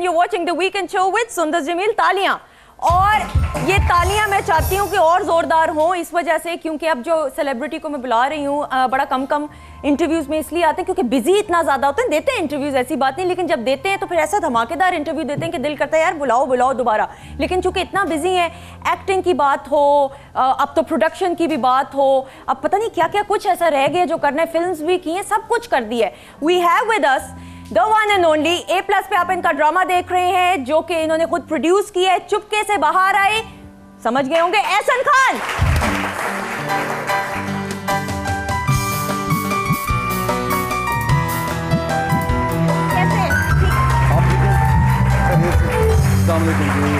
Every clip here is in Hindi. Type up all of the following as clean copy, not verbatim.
and you're watching The Weekend Show with सुंदर जमील। तालियां। और ये तालियां मैं चाहती हूँ कि और ज़ोरदार हों इस वजह से क्योंकि अब जो सेलिब्रिटी को मैं बुला रही हूँ बड़ा कम इंटरव्यूज़ में इसलिए आते हैं क्योंकि बिजी इतना ज़्यादा होते हैं। देते हैं इंटरव्यूज़, ऐसी बात नहीं, लेकिन जब देते हैं तो फिर ऐसा धमाकेदार इंटरव्यू देते हैं कि दिल करता है यार बुलाओ दोबारा। लेकिन चूंकि इतना बिजी है, एक्टिंग की बात हो, अब तो प्रोडक्शन की भी बात हो, अब पता नहीं क्या क्या कुछ ऐसा रह गया जो करना है, फिल्म्स भी की हैं, सब कुछ कर दिया है। We have with us the one and only A+ पे आप इनका ड्रामा देख रहे हैं जो कि इन्होंने खुद प्रोड्यूस किया है, चुपके से बाहर आए, समझ गए होंगे, एहसन खान।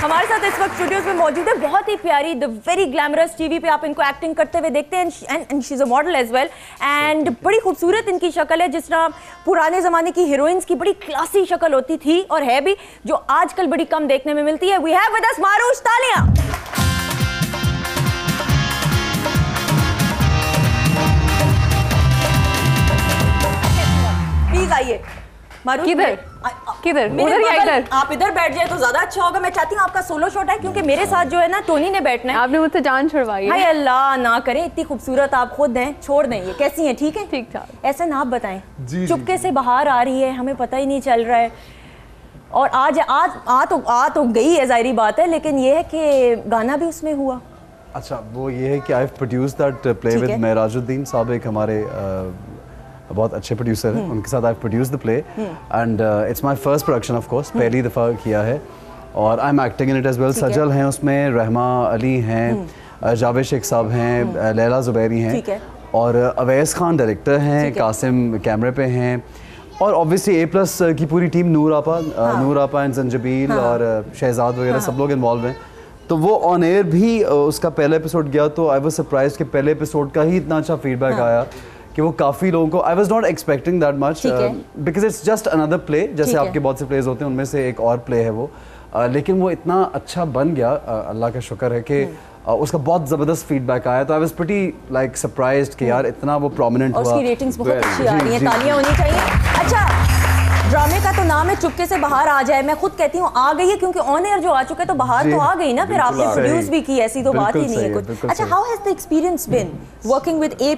हमारे साथ इस वक्त स्टूडियोज में मौजूद है बहुत ही प्यारी, द वेरी ग्लैमरस, टीवी पे आप इनको एक्टिंग करते हुए देखते हैं and she is a model as well and बड़ी खूबसूरत इनकी शक्ल है, जिस तरह पुराने जमाने की हीरोइंस की बड़ी क्लासी शक्ल होती थी और है भी, जो आजकल बड़ी कम देखने में मिलती है। We have with us Marush. तालियां। प्लीज आइए। मारूश किधर उधर, आप इधर बैठ जाए तो ज्यादा अच्छा होगा। मैं चाहती हूँ आपका सोलो शॉट है क्योंकि मेरे साथ जो है ना टोनी ने बैठना है। आपने मुझसे जान छुड़वाई है। हाय अल्लाह ना करे, इतनी खूबसूरत आप खुद हैं, छोड़ दें। ये कैसी हैं? ठीक है, ठीक ठाक। ऐसा ना आप बताएं, चुपके से बाहर आ रही है, हमें पता ही नहीं चल रहा है, और आज आ तो गई है, जाहिर बात है, लेकिन ये है कि गाना भी उसमें हुआ। अच्छा, वो ये है कि I have produced that play with Merajuddin साहब, एक हमारे बहुत अच्छे प्रोड्यूसर हैं, उनके साथ I produce the play and it's my first production of course, पहली दफ़ा किया है और I am acting in it as well. Sajal हैं उसमें, रहमा अली हैं, जावेद शेख साहब हैं, लैला ज़ुबैरी हैं और अवैस खान डायरेक्टर हैं, कासिम कैमरे पे हैं और ऑब्वियसली A+ की पूरी टीम, नूर आपा एंड जंजबील और शहजाद वगैरह सब लोग इन्वॉल्व हैं। तो वो ऑन एयर भी उसका पहला एपिसोड गया तो आई वाज सरप्राइज्ड कि पहले एपिसोड का ही इतना अच्छा फीडबैक आया कि वो काफ़ी लोगों को, I was not expecting that much because it's just another play, जैसे आपके बहुत से प्लेज होते हैं उनमें से एक और प्ले है वो, लेकिन वो इतना अच्छा बन गया, अल्लाह का शुक्र है कि उसका बहुत ज़बरदस्त फीडबैक आया। तो I was pretty like surprised कि यार इतना वो प्रोमिनेंट हुआ। उसकी रेटिंग्स बहुत अच्छी आ रही हैं, तालियां होनी चाहिए। अच्छा, ड्रामे का तो नाम है चुपके से बाहर आ जाए, मैं खुद कहती हूँ आ गई है क्योंकि ऑन एयर जो आ चुके तो बाहर तो आ गई ना, फिर आपने प्रोड्यूस भी की, ऐसी तो बात ही नहीं है कुछ। अच्छा, how has the experience been working with A+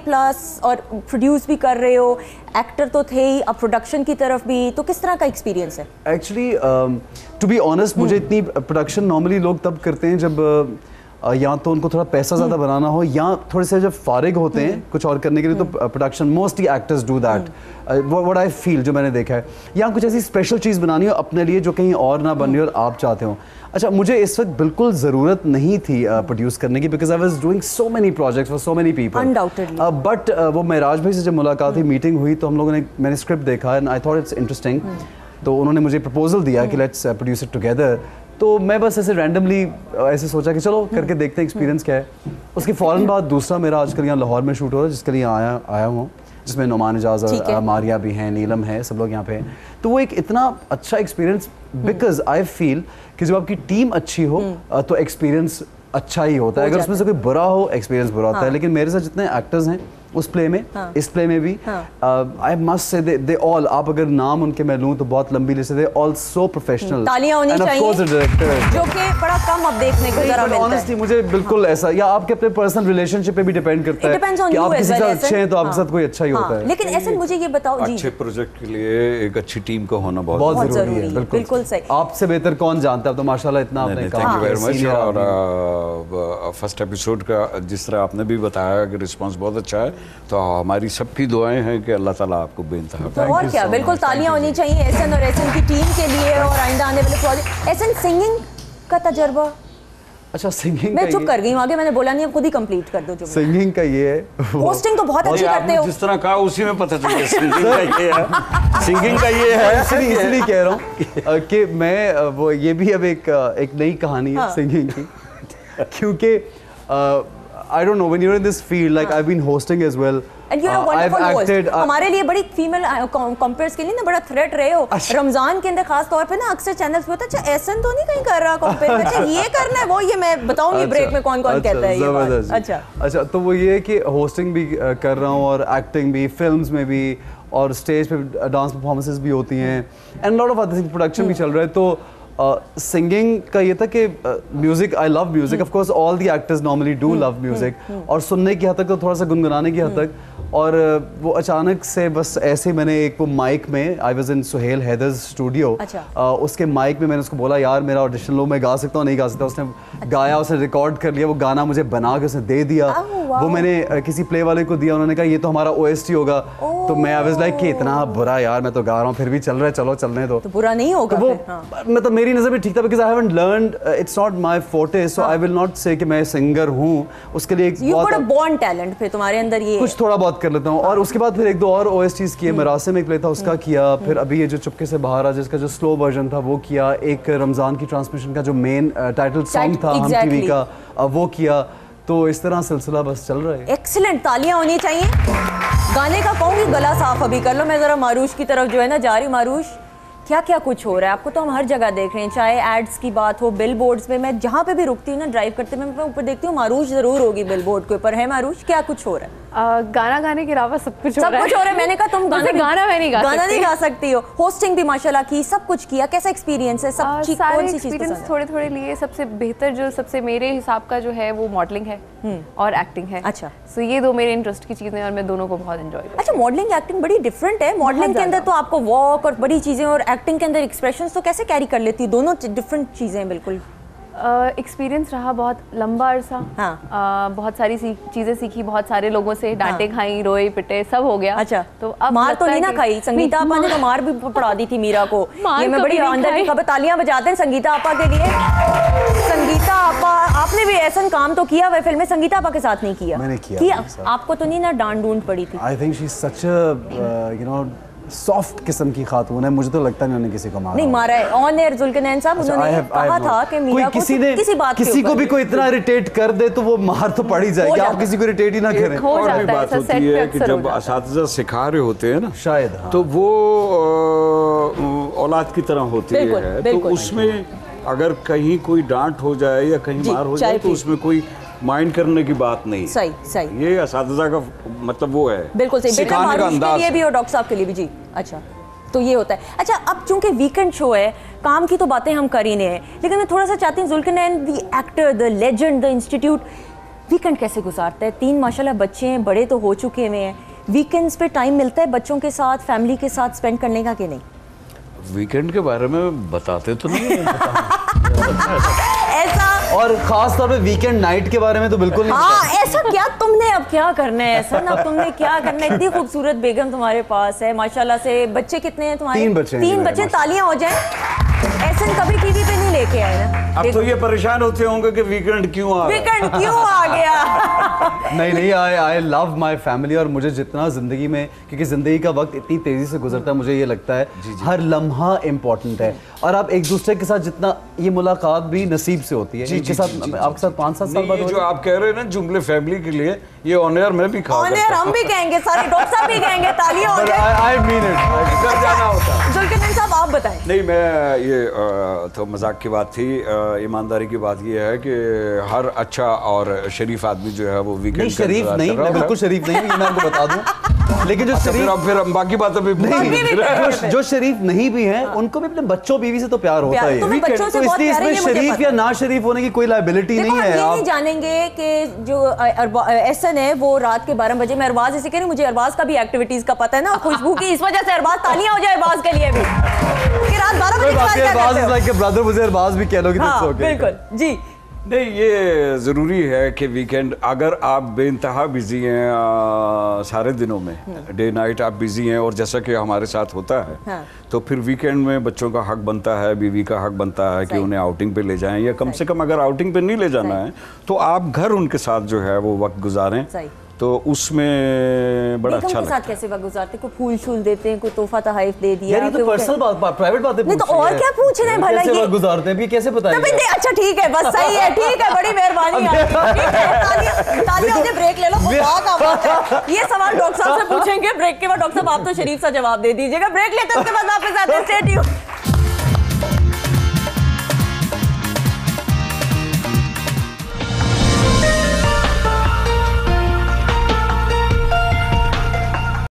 और प्रोड्यूस भी कर रहे हो, एक्टर तो थे ही, अब प्रोडक्शन की तरफ भी, तो किस तरह का एक्सपीरियंस है? एक्चुअली टू बी ऑनेस्ट, मुझे इतनी प्रोडक्शन नॉर्मली लोग तब करते हैं जब या तो उनको थोड़ा पैसा ज़्यादा बनाना हो या थोड़े से जब फारिग होते हैं कुछ और करने के लिए, तो production mostly actors do that, what I feel, जो मैंने देखा है, या कुछ ऐसी स्पेशल चीज़ बनानी हो अपने लिए जो कहीं और ना बन रही हो और आप चाहते हो। अच्छा, मुझे इस वक्त बिल्कुल ज़रूरत नहीं थी प्रोड्यूस करने की because I was doing so many projects for so many people undoubtedly, but वो मेराज भाई से जब मुलाकात हुई, मीटिंग हुई, तो हम लोगों ने, मैंने स्क्रिप्ट देखा and I thought it's interesting, तो उन्होंने मुझे प्रपोजल दिया कि लेट्स प्रोड्यूस इट टुगेदर। तो मैं बस ऐसे रैंडमली ऐसे सोचा कि चलो करके देखते हैं एक्सपीरियंस क्या है। उसके फ़ौरन बाद दूसरा मेरा आजकल यहाँ लाहौर में शूट हो रहा है जिसके लिए आया हूँ, जिसमें नुमान एजाज और मारिया भी हैं, नीलम है, सब लोग यहाँ पे हैं। तो वो एक इतना अच्छा एक्सपीरियंस, बिकॉज आई फील कि जब आपकी टीम अच्छी हो तो एक्सपीरियंस अच्छा ही होता है, अगर उसमें से कोई बुरा हो एक्सपीरियंस बुरा होता है। लेकिन मेरे साथ जितने एक्टर्स हैं उस प्ले में, इस प्ले में भी, I must say they all, आप अगर नाम उनके मैं लूं तो बहुत लंबी लिस्ट है, दे ऑल सो प्रोफेशनल, तालियां होनी चाहिए, जो कि बड़ा कम अब देखने को जरा मिलता है। ऑनेस्टली मुझे बिल्कुल ऐसा, या आपके अपने पर्सनल रिलेशनशिप पे भी डिपेंड करता है कि आप किसी से अच्छे हैं तो आपके साथ कोई अच्छा ही होता है। लेकिन ऐसे मुझे ये बताओ, अच्छे प्रोजेक्ट के लिए एक अच्छी टीम का होना बहुत जरूरी है। बिल्कुल सही, आपसे बेहतर कौन जानता है, तो माशाल्लाह इतना आपने कहा। Thank you very much. और फर्स्ट एपिसोड का जिस तरह आपने भी बताया कि रिस्पांस बहुत अच्छा है, तो हमारी सबकी दुआएं हैं कि अल्लाह ताला आपको बेनतहा। तो और क्या, बिल्कुल तालियां होनी चाहिए एहसन और एहसन की टीम के लिए और आइंदा आने वाले प्रोजेक्ट। एहसन, सिंगिंग का तजर्बा? अच्छा, सिंगिंग मैं चुप कर गई हूं, आगे मैंने बोला नहीं, खुद ही कंप्लीट कर दो। जो सिंगिंग का ये है, होस्टिंग तो बहुत अच्छी करते हो, जिस तरह कहा उसी में पता चल गया सिंगिंग का ये है, सिंगिंग का ये है। इसलिए कह रहा हूँ कि मैं वो ये भी अब एक नई कहानी है सिंगिंग की, क्योंकि I don't know, when you're in this field, like I've been hosting as well. And you're a wonderful host. हमारे लिए बड़ी फीमेल कॉम्पेयर्स के लिए ना बड़ा थ्रेट रहे हो। रमजान के अंदर खास तौर पे ना अक्सर चैनल्स पे होता है, अच्छा ऐसा तो नहीं कहीं कर रहा कॉम्पेयर, अच्छा ये करना है वो, ये मैं बताऊंगी ब्रेक में कौन कौन कहता है ये बात। अच्छा, तो वो ये है कि होस्टिंग भी कर रहा हूँ और एक्टिंग भी, फिल्म्स में भी, और स्टेज पे डांस परफॉर्मेंसेस भी होती हैं, and lot of other things, production भी चल रहा है। तो सिंगिंग का ये था कि music, I love music, of course all the actors normally do love music, और सुनने की हद तक तो थोड़ा सा गुनगुनाने की हद तक। और वो अचानक से बस ऐसे मैंने एक वो माइक में, I was in Suhail Haider's studio, उसके माइक में मैंने उसको बोला यार मेरा ऑडिशन लो, मैं गा सकता हूँ नहीं गा सकता। उसने गाया, उसने रिकॉर्ड कर लिया, वो गाना मुझे बना के उसने दे दिया। वो मैंने किसी प्ले वाले को दिया, उन्होंने कहा ये तो हमारा OST होगा। तो मैं आई वाज लाइक कि इतना बुरा यार, मैं तो गा रहा हूँ फिर भी चल रहा है, चलो चलने दो, तो बुरा नहीं होगा। तो वो मतलब मेरी नज़र में ठीक था, because I haven't learned, it's not my forte, so I will not से कि मैं सिंगर हूँ। उसके लिए you got a born talent, फिर तुम्हारे अंदर ये कुछ थोड़ा बहुत कर लेता हूँ। और उसके बाद फिर एक दो और OSTs किए, मरासिम एक प्ले था उसका किया, फिर अभी ये जो चुपके से बाहर आ जिसका जो स्लो वर्जन था वो किया, एक रमज़ान की ट्रांसमिशन का जो मेन टाइटल सॉन्ग था हम टीवी का, वो किया। तो इस तरह सिलसिला बस चल रहा है। एक्सीलेंट, तालियां होनी चाहिए। गाने का कहूँगी गला साफ अभी कर लो, मैं ज़रा मारूश की तरफ जो है ना जा रही हूँ। मारूश, क्या क्या कुछ हो रहा है? आपको तो हम हर जगह देख रहे हैं, चाहे एड्स की बात हो, बिल बोर्ड्स में, मैं जहाँ पे भी रुकती हूँ ना ड्राइव करते मैं ऊपर देखती हूँ मारूश ज़रूर होगी बिल बोर्ड के ऊपर। है मारूश, क्या कुछ हो रहा है? गाना गाने के अलावा सब कुछ हो रहा है। सब कुछ हो रहा है। मैंने कहा तुम गाना मैं नहीं गा सकती हो। होस्टिंग भी माशाल्लाह की, सब कुछ किया, कैसा एक्सपीरियंस है? सब चीज, कौन सी चीज पसंद है? थोड़े थोड़े लिए सबसे बेहतर जो सबसे मेरे हिसाब का जो है वो मॉडलिंग है और एक्टिंग है। अच्छा, सो ये दो मेरे इंटरेस्ट की चीजें हैं और मैं दोनों को बहुत एंजॉय करती हूँ। अच्छा, मॉडलिंग एक्टिंग बड़ी डिफरेंट है। मॉडलिंग के अंदर तो आपको वॉक और बड़ी चीजें, और एक्टिंग के अंदर एक्सप्रेशंस, तो कैसे कैरी कर लेती है? दोनों डिफरेंट चीजें हैं बिल्कुल। एक्सपीरियंस रहा बहुत लंबा अरसा। बहुत सारी चीजें सीखी, बहुत सारे लोगों से डांटे खाई, रोए पिटे, सब हो गया। अच्छा, तो अब मार तो नहीं ना खाई? संगीता आपा ने तो मार भी पड़ा दी थी मीरा को। ये मैं बड़ी अंदर की खबर, तालियां बजाते हैं संगीता आपा के लिए। संगीता आपा, आपने भी ऐसा काम तो किया हुआ फिल्म में, संगीता आपा के साथ नहीं किया? मैंने किया। आपको तो नहीं ना डांट डूंट पड़ी थी? I think she is such a you know soft किस्म की खातून है, मुझे तो लगता नहीं उन्होंने किसी को मारा। नहीं मारा है। ऑन एयर जुल्करनैन साहब उन्होंने कहा था कि मीरा को किसी को भी कोई इतना इरिटेट कर दे तो वो मार तो पड़ ही जाएगी, आप किसी को इरिटेट ही ना करें। हो जाता है, बात होती है कि जब असातिज़ा सिखा रहे होते हैं ना, शायद तो वो औलाद की तरह होती है, तो उसमें अगर कहीं कोई डांट हो जाए या कहीं मार हो जाए तो उसमें कोई माइंड करने की बात नहीं। सही। ये असातिज़ा का मतलब वो है, बिल्कुल सही। सिखाने का अंदाज ये भी और डॉक्टर साहब के लिए भी। जी, अच्छा, तो ये होता है। अच्छा, अब चूंकि वीकेंड शो है, काम की तो बातें हम कर ही नहीं है, लेकिन मैं थोड़ा सा चाहती हूँ Zulqarnain the actor, the legend, the institute, weekend कैसे गुजारता है? 3 माशाल्लाह बच्चे हैं, बड़े तो हो चुके हुए हैं। वीकेंड्स पे टाइम मिलता है बच्चों के साथ, फैमिली के साथ स्पेंड करने का कि नहीं? वीकेंड के बारे में बताते तो नहीं ऐसा, और खास तौर पे वीकेंड नाइट के बारे में तो बिल्कुल नहीं। हाँ, ऐसा क्या तुमने अब क्या करना है? ऐसा ना, तुमने क्या करना है? इतनी खूबसूरत बेगम तुम्हारे पास है माशाल्लाह से। बच्चे कितने हैं तुम्हारे? 3 बच्चे। तालियां हो जाएं। ऐसा कभी टीवी पे नहीं लेके आए ना? अब तो ये परेशान होते होंगे कि वीकेंड क्यों आ गया। नहीं, आई लव माय फैमिली, और मुझे जितना जिंदगी में, क्योंकि जिंदगी का वक्त इतनी तेजी से गुजरता है, मुझे ये लगता है हर लम्हा इम्पोर्टेंट है, और आप एक दूसरे के साथ जितना, ये मुलाकात भी नसीब से होती है। इनके साथ, आपके साथ 5-7 साल बाद जो आप कह रहे हैं ना जुमले फैमिली के लिए, ये ऑन एयर में भी खा ऑन एयर हम भी कहेंगे, सारे डॉक्टर साहब भी कहेंगे, तालियां हो जाए। आई मीन इट, कर जाना होता है। जुल्करनैन साहब आप बताएं। नहीं, मैं ये तो मजाक की बात थी। ईमानदारी की बात ये है कि हर अच्छा और शरीफ आदमी जो है वो वीकेंड शरीफ नहीं, मैं बिल्कुल शरीफ नहीं हूँ, ये मैं आपको बता दूं। लेकिन जो शरीफ, फिर हम बाकी बातें भी जो शरीफ नहीं भी हैं, उनको भी अपने बच्चों बीवी से तो प्यार होता है, तो इसलिए इसमें शरीफ या ना शरीफ होने की कोई लायबिलिटी नहीं है। आप नहीं जानेंगे कि जो एहसन है वो रात के 12 बजे, मैं अरबाज इसे कह रही हूँ, मुझे अरबाज का भी एक्टिविटीज का पता है ना, खुशबू की, इस वजह से अरबाज, तालियां हो जाए अरबाज के लिए भी कि रात 12 बजे ब्रदर, मुझे अरबाज भी कह लो कि बिल्कुल जी। नहीं, ये ज़रूरी है कि वीकेंड, अगर आप बेइंतहा बिजी हैं सारे दिनों में, डे नाइट आप बिजी हैं, और जैसा कि हमारे साथ होता है, तो फिर वीकेंड में बच्चों का हक बनता है, बीवी का हक बनता है कि उन्हें आउटिंग पे ले जाएं, या कम से कम अगर आउटिंग पे नहीं ले जाना है तो आप घर उनके साथ जो है वो वक्त गुजारें, तो उसमें बड़ा अच्छा लगता है। साथ कैसे वक्त गुजारते? कोई फूल शूल देते हैं, कोई तोहफा तहफ़ दे दिया? यार ये तो पर्सनल बात, प्राइवेट बातें नहीं तो और क्या पूछ रहे हैं भला? कैसे वक्त गुजारते हैं, कैसे बताएंगे? अच्छा ठीक है, बस सही है, ठीक है, बड़ी मेहरबानी आपकी। तालियां हो जाए, ब्रेक ले लो, ये सवाल डॉक्टर साहब से पूछेंगे ब्रेक के बाद। डॉक्टर साहब आप तो शरीफ सा जवाब दे दीजिएगा। ब्रेक लेते हैं, उसके बाद वापस आते हैं। Stay tuned.